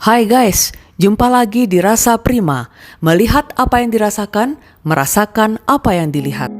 Hai guys, jumpa lagi di Rasa Prima. Melihat apa yang dirasakan, merasakan apa yang dilihat.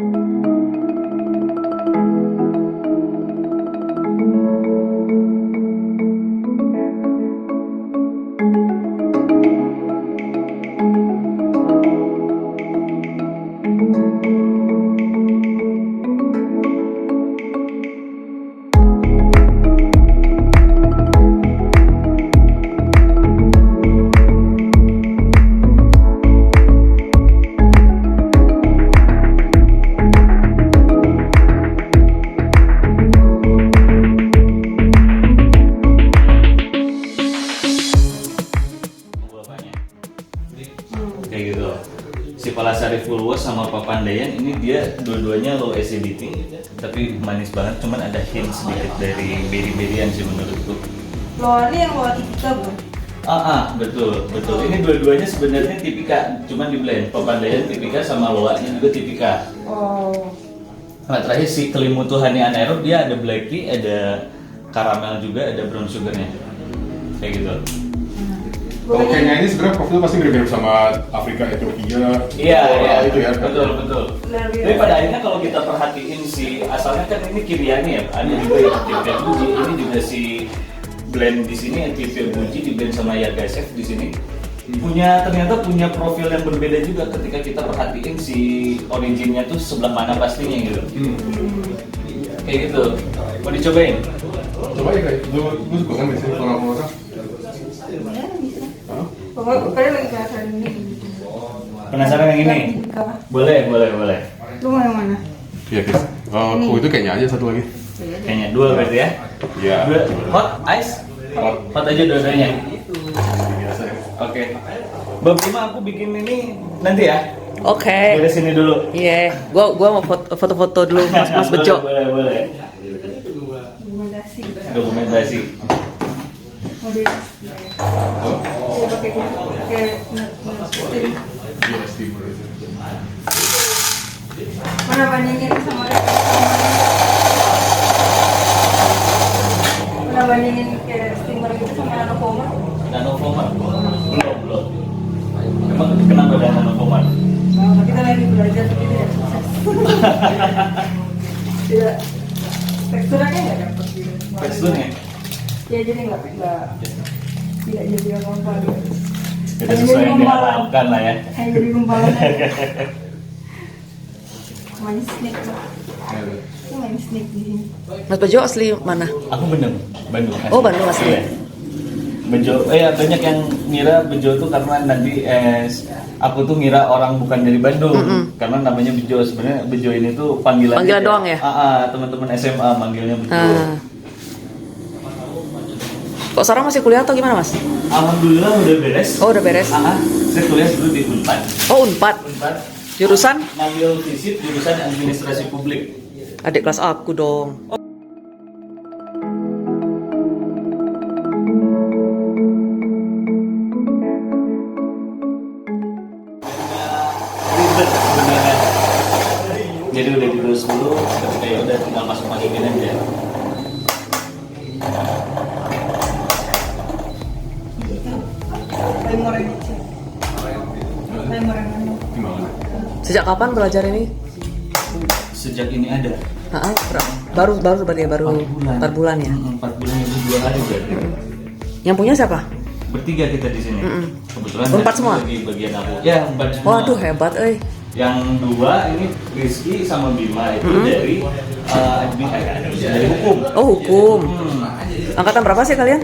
Kayak gitu. Si Palasari Full Wash sama Papandayan ini dia dua-duanya low acidity tapi manis banget, cuman ada hint sedikit dari berry-berryan sih menurutku. Loa ini yang loa tipika bukan? Betul. Ini dua-duanya sebenarnya tipika, cuman di blend. Papandayan tipika sama loanya juga tipika. Oh. Nah, terakhir si Kelimutu Honey Anaerob dia ada black tea, ada karamel juga, ada brown sugarnya. Kayak gitu. Kalau Kenya ini sebenarnya profil pasti mirip-mirip sama Afrika, Ethiopia. Iya, itu ya. betul. Tapi pada akhirnya kalau kita perhatiin si asalnya kan ini Kiriani ya, ada juga yang Ethiopia Buji, ini juga si blend di sini Ethiopia Buji di blend sama Yagasev di sini. Ternyata punya profil yang berbeda juga ketika kita perhatiin si originnya tuh sebelah mana pastinya gitu. Kayak gitu. Mau dicobain? Coba ya kayak, lu suka kan biasanya kalau orang. Ya bisa. Pokoknya lagi penasaran ini. Penasaran yang ini? Boleh. Lu mau yang mana? Iya guys. Oh itu kayaknya aja satu lagi. Kayaknya dua berarti ya? Iya. Hot, ice? Hot aja dua-duanya. Biasa ya. Oke. Bab 5 aku bikin ini nanti ya. Oke. Dari sini dulu. Iya, gua mau foto-foto dulu Mas Bejo. Boleh. Dokumentasi. Model. Dia pakai steam. Iya steamer itu. Mana bandingin sama Mana bandingin kayak steamer gitu sama nanoformer? Nanoformer? Belum. Emang kenapa ada nanoformer? Nah, kita lagi belajar tapi tidak sukses. Tidak. Teksturnya nggak dapat gitu. Teksturnya? Ya jadi nggak tidak jadi apa-apa gitu. Kita sesuai yang diharapkan lah ya. Hanya jadi gumpalan aja. Main snake lah. Itu main snake di sini. Mas Bejo asli mana? Aku Bandung. Oh, Bandung asli. Iya. Bejo, banyak yang ngira Bejo tuh karena nanti aku tuh ngira orang bukan dari Bandung karena namanya Bejo. Sebenarnya Bejo ini tuh panggilan doang ya? Teman-teman SMA manggilnya Bejo. Kok sekarang masih kuliah atau gimana Mas? Alhamdulillah udah beres. Oh udah beres. Saya kuliah dulu di Unpad. Oh Unpad. Jurusan? Ngambil FISIP jurusan administrasi publik. Adik kelas aku dong. Ribet sebenarnya. Jadi udah dilulus dulu, ketika ya udah tinggal masukin aja. Timer yang kecil. Timer yang mana? Gimana? Sejak kapan belajar ini? Sejak ini ada. Baru berarti ya, baru 4 bulan ya. 4 bulan itu 2 hari berarti. Yang punya siapa? Bertiga kita di sini. Kebetulan Empat saya semua? di bagian aku. Ya, 4 semua. Waduh hebat Yang 2 ini Rizky sama Bima itu dari dari hukum. Oh hukum. Angkatan berapa sih kalian?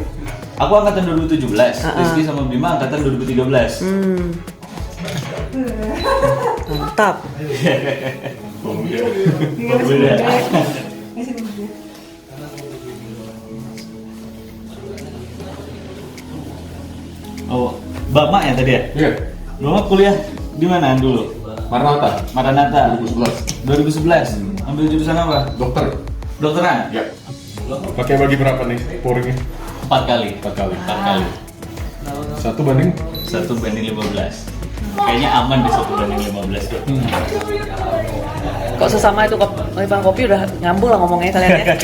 Aku angkatan 2017, Rizky sama Bima angkatan 2013. Mantap. Beda. Oh, Bama ya tadi ya? Iya. Bama kuliah di mana dulu? Maranatha 2011. Ambil jurusan apa? Dokter. Dokteran? Ya. Pakai bagi berapa nih pouringnya? 4 kali. 4 kali. 4 kali. 1:15. 1:15. Kayaknya aman deh 1:15 tuh. Kok sesama itu bang kopi udah nyambung lah ngomongnya kalian ya.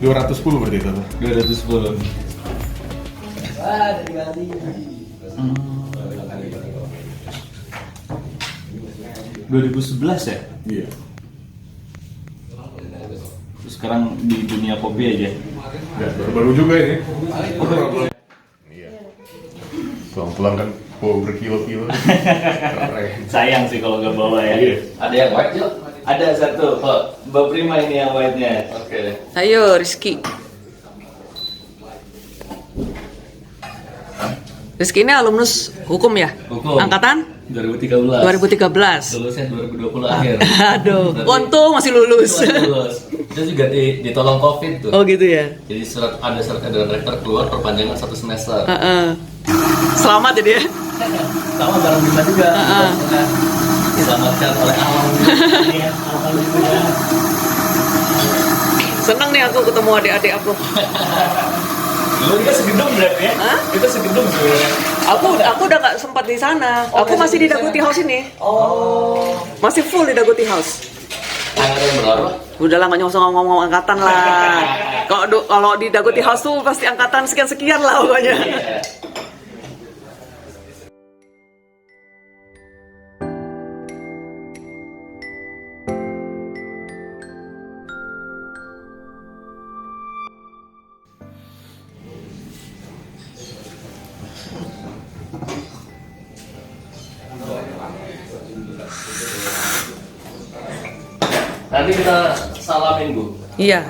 210 berarti itu. 210. Dari Bali. 2011 ya? Iya. Terus sekarang di dunia kopi aja. Ya, baru-baru juga ini. Iya. Pulang-pulang kan berkilo-kilo. Keren. Sayang sih kalau nggak bawa ya. Iya. Ada yang white juga? Ada satu, Pak. Mbak Prima ini yang white-nya. Oke. Ayo Rizky. Rizky ini alumnus hukum ya? Hukum. Angkatan 2013. 2013. Lulusnya 2020 akhir. Aduh, Berarti- untung masih lulus. Masih lulus. Itu juga ditolong COVID tuh. Oh gitu ya. Jadi ada surat edaran rektor keluar perpanjangan 1 semester. Heeh. Selamat ya dia. Sama bareng kita juga. Pokoknya diselamatkan oleh alam. Iya, alhamdulillah. Seneng nih aku ketemu adik-adik aku. Lu kita segedung berarti ya? Hah? Kita segedung sebenarnya. Aku udah nggak sempat di sana. Aku masih di Daguti House ini. Oh. Masih full di Daguti House. Angkatan berapa? Udahlah nggak usah ngomong-ngomong angkatan lah. Kalau di Daguti House tuh pasti angkatan sekian-sekian lah pokoknya. Iya. Nanti kita salamin, Bu. Iya.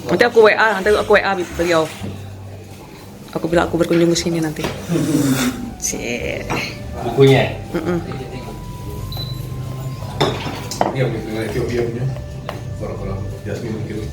Nanti aku WA beliau. Aku bilang aku berkunjung ke sini nanti. Cie. Bukunya. Ini yang dengan Ethiopia punya. Orang-orang Jasmine mungkin.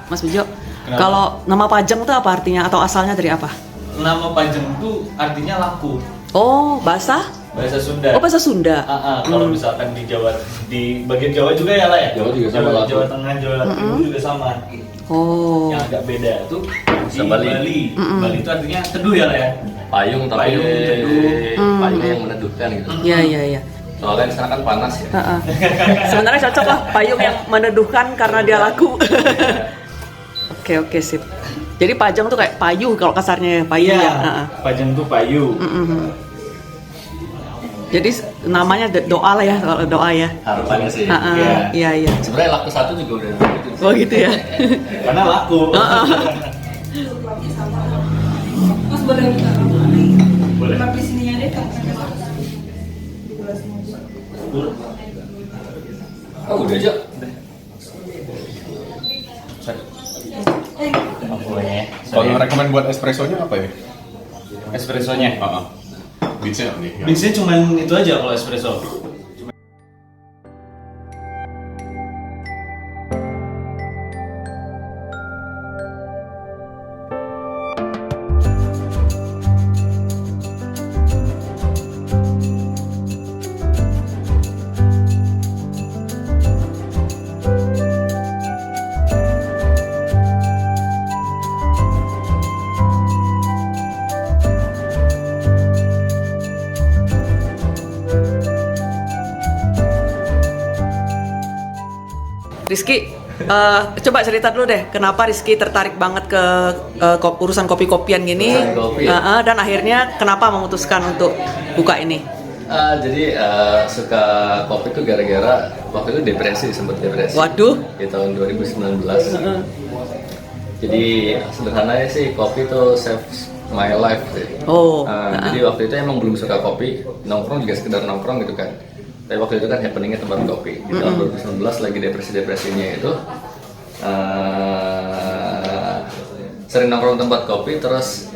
Mas Bejo, kalau nama Pajang itu apa artinya atau asalnya dari apa? Nama Pajang itu artinya laku. Oh, bahasa? Bahasa Sunda. Oh, bahasa Sunda. Kalau misalkan di Jawa, di bagian Jawa juga ya lah ya. Jawa juga sama, Jawa, laku. Jawa Tengah, Jawa Timur juga sama. Oh. Yang agak beda tuh di Bali. Bali. Bali itu artinya teduh ya lah ya. Payung tapi Payung, teduh. payungnya yang meneduhkan gitu. Iya, iya, iya. Soalnya di sana kan panas ya. Heeh. Sebenarnya cocok lah payung yang meneduhkan karena dia laku. Oke, sip. Jadi Pajang tuh kayak payung kalau kasarnya payung Iya. ya. Heeh. Pajang tuh payu. Jadi namanya doa lah ya, kalau doa ya. Harapannya sih. Heeh. Iya, iya. Sebenarnya laku satu juga udah gitu. Oh gitu ya. Karena laku. Mas boleh minta Boleh. lapis ininya deh kan? Oh udah aja. Apanya? Kalau rekomend buat espressonya apa ya? Espressonya. Beatsnya nih. Biasanya cuman itu aja kalau espresso. Rizky, coba cerita dulu deh, kenapa Rizky tertarik banget ke urusan kopi-kopian gini? Urusan kopi ya? Dan akhirnya kenapa memutuskan untuk buka ini? Jadi suka kopi tuh gara-gara waktu itu depresi, sempat depresi. Waduh. Di tahun 2019. Jadi sederhananya sih kopi tuh saves my life sih. Oh. Jadi waktu itu emang belum suka kopi, nongkrong juga sekedar nongkrong gitu kan. Tapi waktu itu kan happeningnya tempat kopi. Di tahun 2019 lagi depresi-depresinya itu sering nongkrong tempat kopi, terus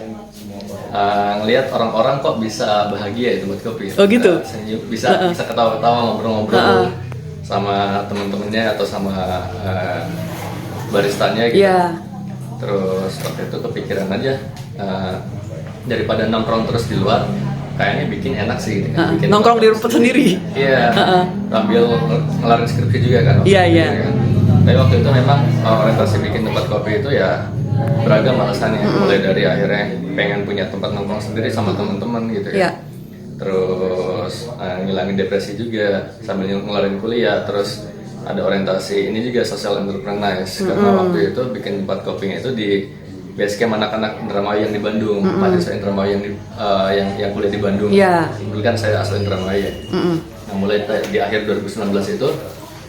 ngelihat orang-orang kok bisa bahagia di tempat kopi. Oh, gitu? Bisa ketawa-ketawa, ngobrol-ngobrol sama temen-temennya atau sama baristanya gitu. Iya. Terus waktu itu kepikiran aja daripada nongkrong terus di luar, kayaknya bikin enak sih gitu kan. Bikin Nongkrong di rumput sendiri. Iya, sambil ngelarin skripsi juga kan. Iya, iya. Tapi waktu itu memang orientasi bikin tempat kopi itu ya beragam alasannya. Mulai dari akhirnya pengen punya tempat nongkrong sendiri sama teman-teman gitu Iya. ya. Terus terus ngilangin depresi juga sambil ngelarin kuliah, terus ada orientasi ini juga social entrepreneurs karena waktu itu bikin tempat kopinya itu di basecamp anak-anak Indramayu yang di Bandung, mahasiswa Indramayu yang kuliah di Bandung. Dulu kan saya asli Indramayu. Nah, mulai di akhir 2019 itu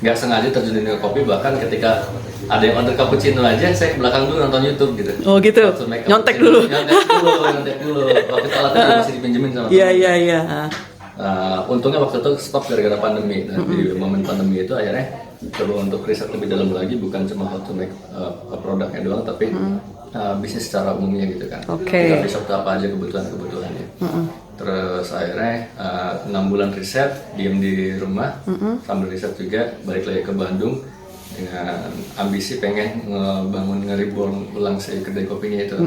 nggak sengaja terjun ke kopi, bahkan ketika ada yang order cappuccino aja saya ke belakang dulu nonton YouTube gitu. Oh gitu. Nyontek dulu. Nyontek dulu. Waktu itu alatnya masih dipinjemin sama teman. Iya. Untungnya waktu itu stop gara-gara pandemi. Nah, di momen pandemi itu akhirnya coba untuk riset lebih dalam lagi, bukan cuma how to make produknya doang, tapi bisnis secara umumnya gitu kan. Kita bisa tahu apa aja kebutuhannya. Terus akhirnya 6 bulan riset, diem di rumah, sambil riset juga balik lagi ke Bandung dengan ambisi pengen nge-reborn ulang si kedai kopinya itu.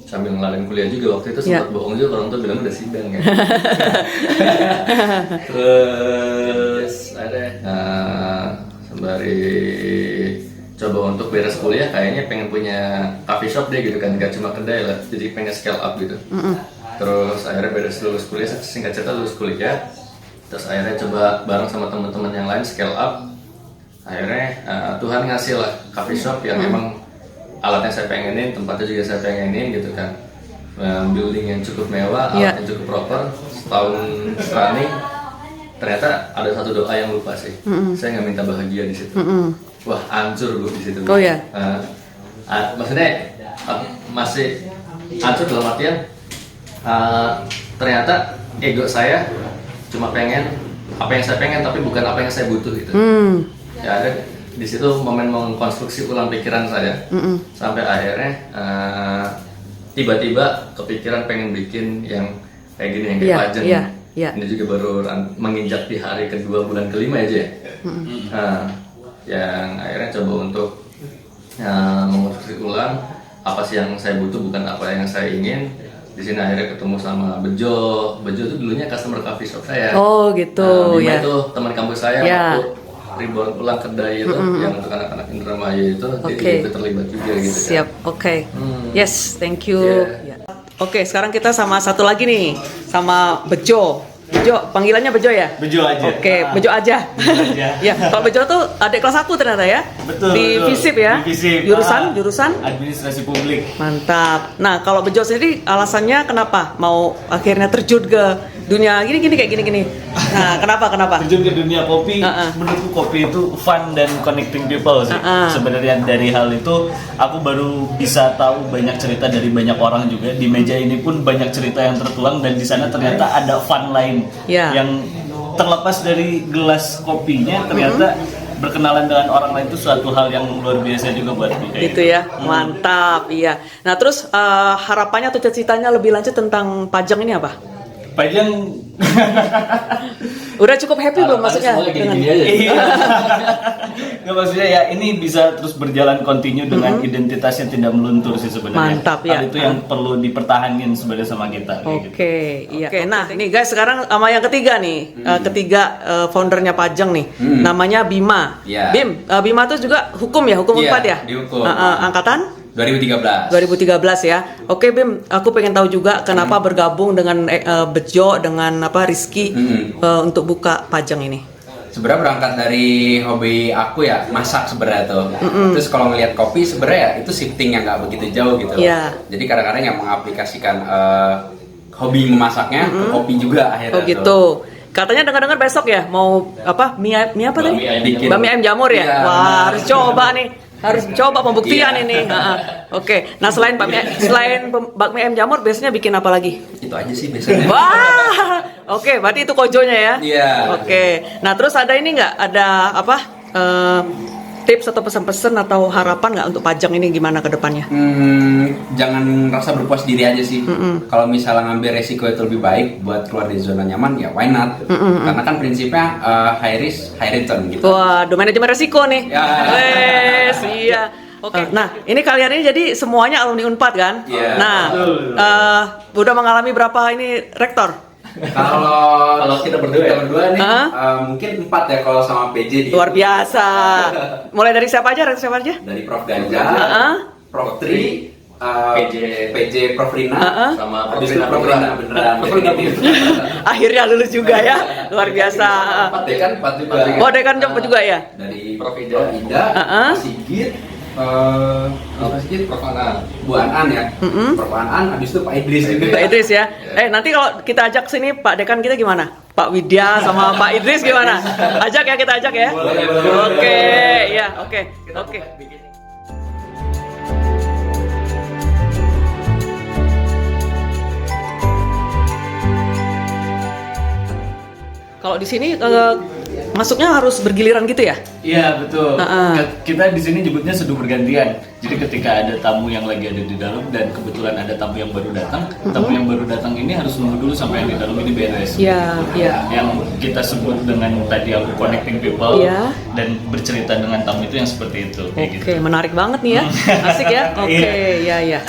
Sambil ngelarin kuliah juga, waktu itu sempat bohong juga, orang tuh bilang udah sidang ya. Terus akhirnya sembari coba untuk beres kuliah, kayaknya pengen punya coffee shop deh gitu kan, gak cuma kedai lah, jadi pengen scale up gitu. Terus akhirnya beres lulus kuliah, singkat cerita lulus kuliah, terus akhirnya coba bareng sama teman-teman yang lain scale up. Akhirnya Tuhan ngasih lah coffee shop yang emang alatnya saya pengenin, tempatnya juga saya pengenin gitu kan. Building yang cukup mewah, alat yang cukup proper, setahun running. Ternyata ada satu doa yang lupa sih. Saya nggak minta bahagia di situ. Wah, hancur Bu di situ. Oh ya. Maksudnya masih hancur dalam artian ternyata ego saya cuma pengen apa yang saya pengen, tapi bukan apa yang saya butuh gitu. Ya ada di situ momen mengkonstruksi ulang pikiran saya. Sampai akhirnya tiba-tiba kepikiran pengen bikin yang kayak gini, yang kayak Pajeng. Ini juga baru menginjak di hari kedua bulan kelima aja ya. Yang akhirnya coba untuk mengkonstruksi ulang apa sih yang saya butuh, bukan apa yang saya ingin. Di sini akhirnya ketemu sama Bejo. Bejo itu dulunya customer coffee shop saya. Oh gitu. Bima itu teman kampus saya waktu reborn ulang kedai itu yang untuk anak-anak Indramayu itu, dia ikut terlibat juga gitu. Siap. Yes, thank you. Oke, sekarang kita sama satu lagi nih, sama Bejo. Bejo, panggilannya Bejo ya? Bejo aja. Oke, Bejo aja. Ya, kalau Bejo tuh adik kelas aku ternyata ya. Betul. Di FISIP ya. Di FISIP. Jurusan? Administrasi publik. Mantap. Nah, kalau Bejo sendiri alasannya kenapa mau akhirnya terjun ke dunia gini kayak gini? Nah, kenapa? Terjun ke dunia kopi, menurutku kopi itu fun dan connecting people sih. Sebenarnya dari hal itu aku baru bisa tahu banyak cerita dari banyak orang juga. Di meja ini pun banyak cerita yang tertuang, dan di sana ternyata ada fun lain yang terlepas dari gelas kopinya. Ternyata berkenalan dengan orang lain itu suatu hal yang luar biasa juga buatku. Gitu ya, mantap. Iya. Nah, terus harapannya atau cita-citanya lebih lanjut tentang Pajeng ini apa? Pajeng udah cukup happy belum maksudnya? Iya. Nggak, maksudnya ya ini bisa terus berjalan kontinu dengan identitas yang tidak meluntur sih sebenarnya. Mantap ya. Hal itu yang perlu dipertahankan sebenarnya sama kita. Oke, iya. Oke, nah nih guys, sekarang sama yang ketiga nih, foundernya Pajeng nih, namanya Bima. Bim, Bima itu juga hukum ya, hukum 4 ya? Di hukum. Angkatan? 2013 ya. Oke Bim, aku pengen tahu juga kenapa bergabung dengan Bejo dengan Rizky untuk buka Pajeng ini. Sebenarnya berangkat dari hobi aku ya, masak sebenarnya tuh. Terus kalau ngelihat kopi sebenarnya itu shifting yang nggak begitu jauh gitu. Jadi kadang-kadang yang mengaplikasikan hobi memasaknya ke kopi juga akhirnya. Oh gitu. Katanya dengar-dengar besok ya mau mie apa tadi? Bami ayam jamur ya. Wah, harus coba nih. Harus coba pembuktian ini. Oke. Nah, selain bakmi ayam jamur biasanya bikin apa lagi? Itu aja sih biasanya. Wah. Oke, berarti itu kojonya ya? Iya. Oke. Nah, terus ada ini nggak? Ada tips atau pesan-pesan atau harapan nggak untuk Pajeng ini gimana ke depannya? Jangan rasa berpuas diri aja sih. Kalau misalnya ngambil resiko itu lebih baik buat keluar dari zona nyaman, ya why not? Karena kan prinsipnya high risk, high return gitu. Waduh, manajemen resiko nih. Iya. Oke. Nah, ini kalian ini jadi semuanya alumni Unpad kan? Nah, udah mengalami berapa ini rektor? Kalau kita berdua nih mungkin 4 ya kalau sama PJ. Luar biasa. Mulai dari siapa aja? Dari Prof Ganja, Prof Tri, PJ Profrina sama habis itu Profrina beneran Akhirnya lulus juga ya, luar biasa. Pak Dekan juga Oh, Dekan juga ya? dari Profida. Profida Sigit Sigit Prof Anan. Bu Anan ya Prof Anan habis itu Pak Idris juga Pak Idris ya. Nanti kalau kita ajak sini Pak Dekan kita gimana? Pak Widya sama Pak Idris gimana? Ajak ya, kita ajak ya. Boleh. Oke, ya, oke. Kalau di sini masuknya harus bergiliran gitu ya? Iya betul. Heeh. Kita di sini nyebutnya seduh bergantian. Jadi ketika ada tamu yang lagi ada di dalam dan kebetulan ada tamu yang baru datang, tamu yang baru datang ini harus nunggu dulu sampai yang di dalam ini beres. Iya, iya. Yang kita sebut dengan tadi aku connecting people Iya. dan bercerita dengan tamu itu yang seperti itu. Kayak gitu. Oke, menarik banget nih ya. Asik ya. Oke, ya.